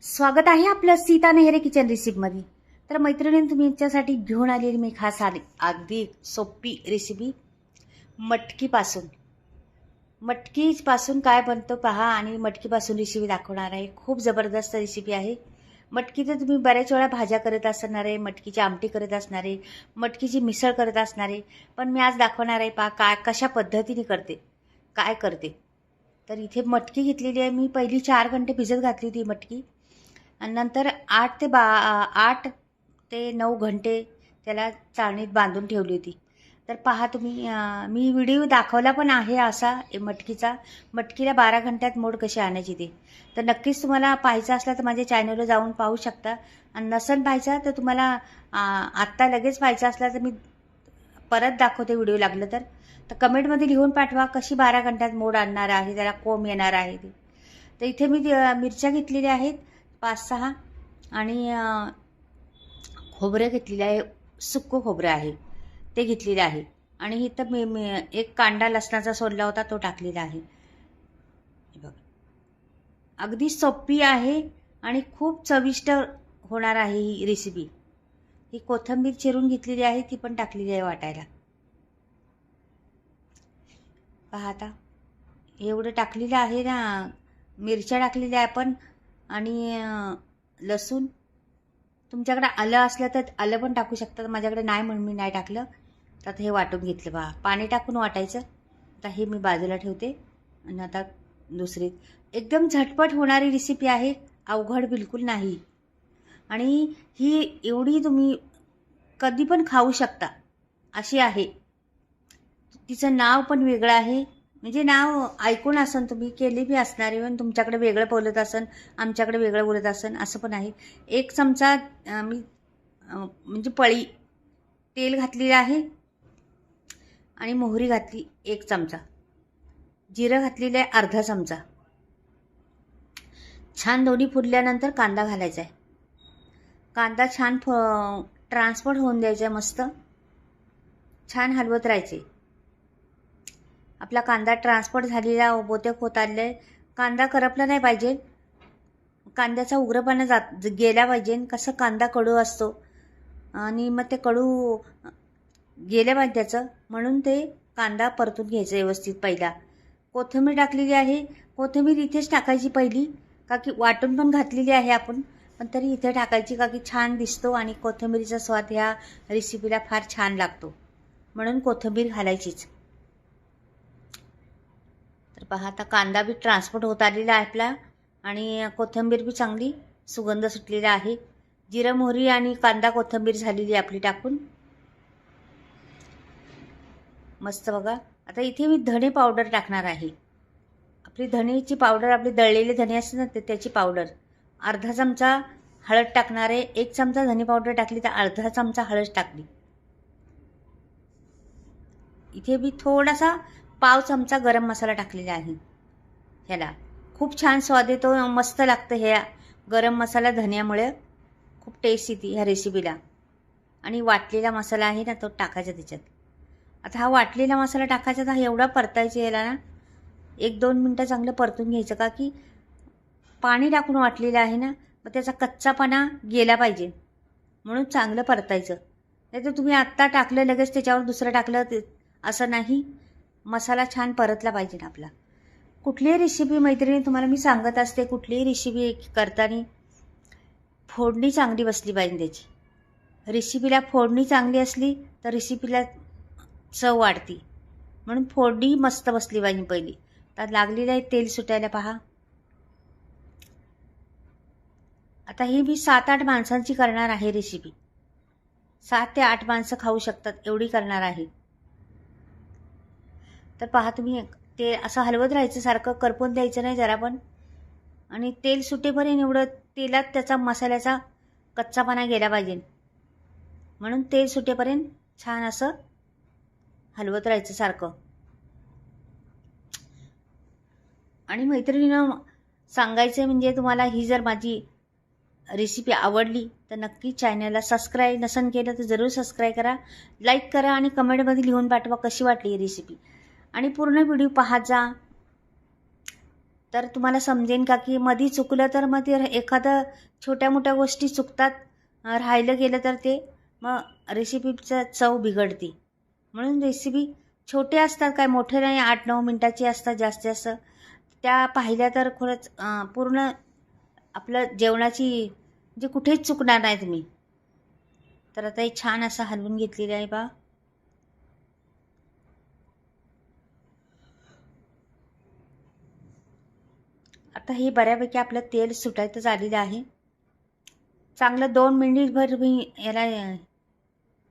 स्वागत आहे आपलं सीता नेहरे किचन रेसिपीमध्ये। तर मैत्रिणींनी तुमच्यासाठी घेऊन आलेली मी खास अगदी सोपी रेसिपी मटकीपासून काय बनतो पहा आणि मटकीपासून रेसिपी दाखवणार आहे। खूप जबरदस्त रेसिपी आहे। मटकी तर तुम्ही बऱ्याच वेळा भाज्या करत असणार आहे, मटकीची आमटी करत असणार आहे, मटकीची मिसळ करत असणार आहे, पण मी आज दाखवणार आहे पहा कशा पद्धतीने काय करते। तर इथे मटकी घेतलेली आहे मी, पहिली 4 घंटे भिजत घातली होती मटकी आणि नंतर 8 ते 9 घंटे त्याला चाळणीत बांधून ठेवली होती। तर पहा तुम्ही, मी व्हिडिओ दाखवला पण आहे असा मटकीला 12 घंट्यात मोड कशी आणायची ते। तर नक्कीच तुम्हाला पाहायचं असला तर माझ्या चॅनलवर जाऊन पाहू शकता, आणि नसेल पाहायचा तर तुम्हाला आत्ता लगेच पाहायचं असला तर मी परत दाखवते व्हिडिओ लागलं तर कमेंटमध्ये लिहून पाठवा कशी 12 घंट्यात मोड आणणार आहे, त्याला कोंब येणार आहे ते। तर इथे मी मिरच्या घेतलेल्या आहेत 5-6 आणि खोबरं घेतलेलं आहे, सुकं खोबरं आहे ते घेतलेलं आहे, आणि इथं मी एक कांदा लसणाचा सोलला होता तो टाकलेला आहे। बघा अगदी सोपी आहे आणि खूप चविष्ट होणार आहे ही रेसिपी। ही कोथिंबीर चिरून घेतलेली आहे, ती पण टाकलेली आहे वाटायला। पहा आता एवढं टाकलेलं आहे ना, मिरच्या टाकलेल्या आहे आपण, आणि लसूण। तुमच्याकडे आलं असलं तर आलं पण टाकू शकता, माझ्याकडे नाही म्हणून मी नाही टाकलं। तर आता हे वाटून घेतलं पहा, पाणी टाकून वाटायचं। आता हे मी बाजूला ठेवते आणि आता दुसरी एकदम झटपट होणारी रेसिपी आहे, अवघड बिलकुल नाही, आणि ही एवढी तुम्ही कधी पण खाऊ शकता अशी आहे। तिचं नाव पण वेगळं आहे, म्हणजे नाव ऐकून असन तुम्ही, केली बी असणार आहे, पण तुमच्याकडे वेगळं बोलत असन, आमच्याकडे वेगळं बोलत असन, असं पण आहे। 1 चमचा मी म्हणजे पळी तेल घातलेलं आहे, आणि मोहरी घातली 1 चमचा, जिरं घातलेलं आहे अर्धा चमचा। छान दोन्ही फुलल्यानंतर कांदा घालायचा आहे। कांदा छान ट्रान्सफर होऊन द्यायचा, मस्त छान हलवत राहायचे। आपला कांदा ट्रान्सफर झालेला बहुतेक होत आले, कांदा करपला नाही पाहिजे, कांद्याचा उग्रपणा गेला पाहिजे। कसं कांदा कडू असतो आणि मग ते कडू गेले पाहिजे त्याचं, म्हणून ते कांदा परतून घ्यायचा व्यवस्थित। पहिला कोथिंबीर टाकलेली आहे, कोथिंबीर इथेच टाकायची पहिली, का की वाटून पण घातलेली आहे आपण, पण तरी इथे टाकायची का की छान दिसतो आणि कोथिंबीरीचा स्वाद ह्या रेसिपीला फार छान लागतो, म्हणून कोथिंबीर घालायचीच। तर पहा आता कांदा बी ट्रान्सफर होत आलेला आहे आपला, आणि कोथिंबीर बी चांगली सुगंध सुटलेला आहे। जिरं मोहरी आणि कांदा कोथिंबीर झालेली आपली टाकून मस्त। बघा आता इथे मी धणे पावडर टाकणार आहे, आपली धण्याची पावडर, आपले दळलेले धणे असते ना त्याची पावडर। अर्धा चमचा हळद टाकणार आहे, 1 चमचा धणे पावडर टाकली तर अर्धा चमचा हळद टाकली। इथे मी थोडासा पाव चमचा गरम मसाला टाकलेला आहे, ह्याला खूप छान स्वाद येतो, मस्त लागतं। ह्या गरम मसाला धन्यामुळे खूप टेस्ट येते ह्या रेसिपीला। आणि वाटलेला मसाला आहे ना तो टाकायचा त्याच्यात। आता हा वाटलेला मसाला टाकायचा, तर एवढा परतायचा याला ना, 1-2 मिनटं चांगलं परतून घ्यायचं, का की पाणी टाकून वाटलेलं आहे ना, मग त्याचा कच्चापणा गेला पाहिजे, म्हणून चांगलं परतायचं। नाही तर तुम्ही आत्ता टाकलं लगेच त्याच्यावर दुसरं टाकलं असं नाही, मसाला छान परतला पाहिजे ना आपला। कुठलीही रेसिपी मैत्रिणी तुम्हाला मी सांगत असते, कुठलीही रेसिपी करताना फोडणी चांगली बसली पाहिजे त्याची। रेसिपीला फोडणी चांगली असली तर रेसिपीला चव वाढती, म्हणून फोडणी मस्त बसली पाहिजे पहिली। तर लागलेलं आहे तेल सुटायला पहा। आता ही मी 7-8 माणसांची करणार आहे रेसिपी, 7 ते 8 माणसं खाऊ शकतात एवढी करणार आहे। तर पहा तुम्ही, ते असं हलवत राहायचं, सारखं करपून द्यायचं नाही जरा पण, आणि तेल सुटेपर्यंत एवढं तेलात त्याचा मसाल्याचा कच्चापणा गेला पाहिजे, म्हणून तेल सुटेपर्यंत छान असं हलवत राहायचं सारखं। आणि मैत्रिणीनं सांगायचं म्हणजे तुम्हाला, ही जर माझी रेसिपी आवडली तर नक्की चॅनलला सबस्क्राईब नसन केलं तर जरूर सबस्क्राईब करा, लाईक करा, आणि कमेंटमध्ये लिहून पाठवा कशी वाटली ही रेसिपी, आणि पूर्ण व्हिडिओ पाहत जा। तर तुम्हाला समजेन का की मधी चुकलं तर मग ते एखादं छोट्या मोठ्या गोष्टी चुकतात, राहिलं गेलं तर ते मग रेसिपीचं चव बिघडते. म्हणून रेसिपी छोटे असतात, काय मोठे नाही, 8-9 मिनटाची असतात जास्तीत जास्त. त्या पाहिल्या तर खरंच पूर्ण आपलं जेवणाची म्हणजे कुठेच चुकणार नाही तुम्ही. तर आता हे छान असं हलवून घेतलेलं आहे बा. आता हे बऱ्यापैकी आपलं तेल सुटायचं आलेलं आहे. चांगलं 2 मिनिटभर मी याला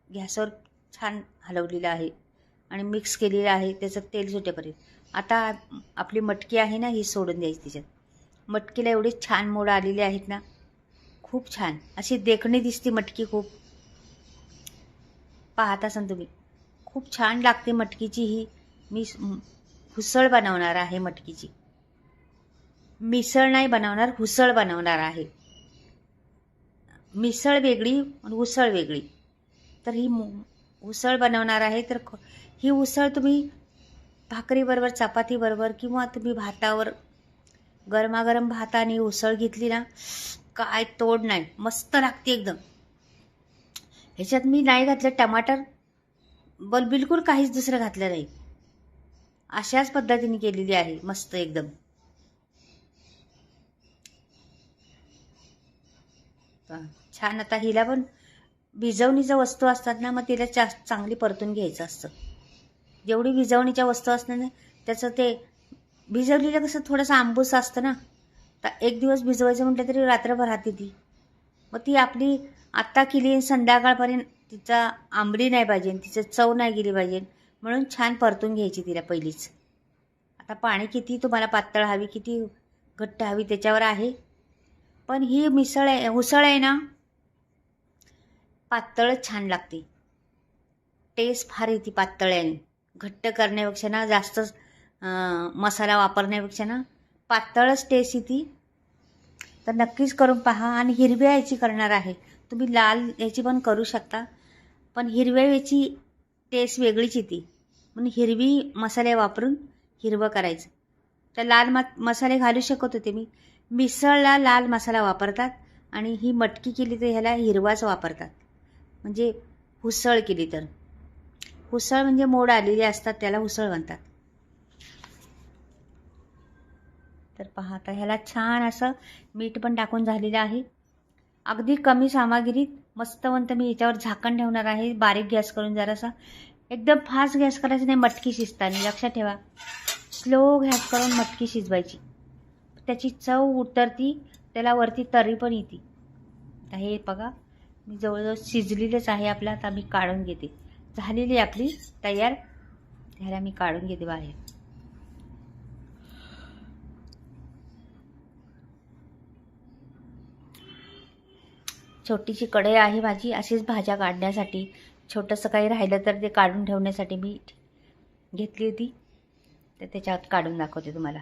गॅसवर छान हलवलेलं आहे आणि मिक्स केलेलं आहे त्याचं तेल सुटेपर्यंत. आता आपली मटकी आहे ना, ही सोडून द्यायची त्याच्यात. मटकीला एवढे छान मोड आलेले आहेत ना, खूप छान अशी देखणी दिसते मटकी. खूप पाहत असाल तुम्ही, खूप छान लागते मटकीची ही. मी हुसळ बनवणार आहे मटकीची. मिसळ नाही बनवणार, हुसळ बनवणार आहे. मिसळ वेगळी आणि उसळ वेगळी. तर ही उसळ बनवणार आहे. तर ही उसळ तुम्ही भाकरीबरोबर, चपातीबरोबर किंवा तुम्ही भातावर, गरमागरम भाताने उसळ घेतली ना, काय तोड नाही, मस्त लागते एकदम. ह्याच्यात मी नाही घातलं टमाटर, बिलकुल काहीच दुसरं घातलं नाही. अशाच पद्धतीने केलेली आहे, मस्त एकदम. छान. आता हिला पण भिजवणीच्या वस्तू असतात ना, मग तिला चांगली परतून घ्यायचं असतं. जेवढी भिजवणीच्या वस्तू असतात ना, त्याचं ते भिजवलेलं कसं थोडंसं आंबूस असतं ना, तर एक दिवस भिजवायचं म्हटलं तरी रात्रभर राहते ती. मग ती आपली आत्ता केली संध्याकाळपर्यंत तिचा आंबली नाही पाहिजे, तिचं चव नाही गेली पाहिजे, म्हणून छान परतून घ्यायची तिला पहिलीच. आता पाणी किती तुम्हाला पातळ हवी, किती घट्ट हवी त्याच्यावर आहे. पण ही मिसळ आहे, उसळ आहे ना, पातळच छान लागते. टेस्ट फार येते पातळ्याने. घट्ट करण्यापेक्षा ना, जास्त मसाला वापरण्यापेक्षा ना, पातळच टेस्ट येते. तर नक्कीच करून पहा. आणि हिरव्या याची करणार आहे, तुम्ही लाल याची पण करू शकता, पण हिरव्या याची टेस्ट वेगळीच येते. म्हणून हिरवी मसाले वापरून हिरवं करायचं. तर लाल मसाले घालू शकत होते मी. मिसळला लाल मसाला वापरतात आणि ही मटकी केली तर ह्याला हिरवाच वापरतात. म्हणजे उसळ केली तर, उसळ म्हणजे मोड आलेली असतात त्याला उसळ म्हणतात. तर पहा, आता ह्याला छान असं मीठ पण टाकून झालेलं आहे. अगदी कमी सामग्रीत मस्तवंत मी याच्यावर झाकण ठेवणार आहे, बारीक गॅस करून. जरासा एकदम फास्ट गॅस करायचा नाही मटकी शिजताना, लक्षात ठेवा. स्लो गॅस करून मटकी शिजवायची, त्याची चव उतरती, त्याला वरती तरी पण येते. आता हे बघा, मी जवळजवळ शिजलेलंच आहे आपलं. आता मी काढून घेते. झालेली आपली तयार. ह्याला मी काढून घेते बाहेर. छोटीशी कढई आहे माझी अशीच भाज्या काढण्यासाठी. छोटंसं काही राहिलं तर ते काढून ठेवण्यासाठी मी घेतली होती. तर त्याच्यात काढून दाखवते तुम्हाला.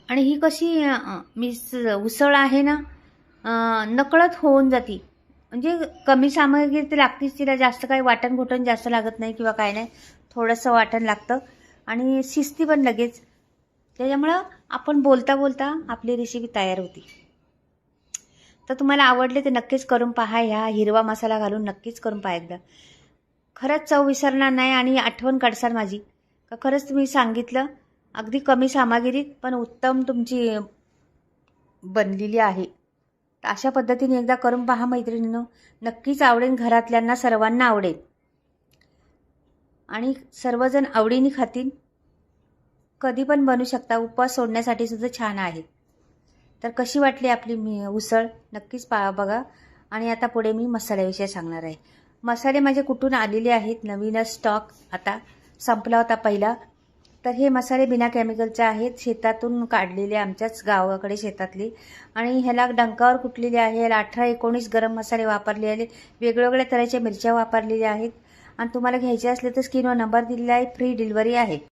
आणि ही कशी उसळ आहे ना, नकळत होऊन जाती. म्हणजे कमी सामग्री तर लागतीच तिला, जास्त काही वाटण घोटण जास्त लागत नाही किंवा काय नाही, थोडंसं वाटण लागतं आणि शिजती पण लगेच. त्याच्यामुळं आपण बोलता बोलता आपली रेसिपी तयार होती. तर तुम्हाला आवडले तर नक्कीच करून पहा. ह्या हिरवा मसाला घालून नक्कीच करून पहा एकदा. खरंच चव विसरणार नाही आणि आठवण काढसाल माझी, का खरंच तुम्ही सांगितलं. अगदी कमी सामग्रीत पण उत्तम तुमची बनलेली आहे. तर अशा पद्धतीने एकदा करून पहा मैत्रिणींनो, नक्कीच आवडेल. घरातल्यांना सर्वांना आवडेल आणि सर्वजण आवडीने खातील. कधी पण बनवू शकता, उपवास सोडण्यासाठी सुद्धा छान आहे. तर कशी वाटली आपली उसळ नक्कीच बघा. आणि आता पुढे मी मसाल्याविषयी सांगणार आहे. मसाले माझे कुठून आलेले आहेत, नवीनच स्टॉक आता संपला होता पहिला. तर हे मसाले बिना केमिकलचे आहेत, शेतातून काढलेले, आमच्याच गावाकडे शेतातले. आणि ह्याला डंकावर कुटलेले आहे. ह्याला 18-19 गरम मसाले वापरले आहे, वेगवेगळ्या तऱ्हेच्या मिरच्या वापरलेल्या आहेत. आणि तुम्हाला घ्यायचे असले तर स्क्रीनवर नंबर दिलेला आहे, फ्री डिलिव्हरी आहे.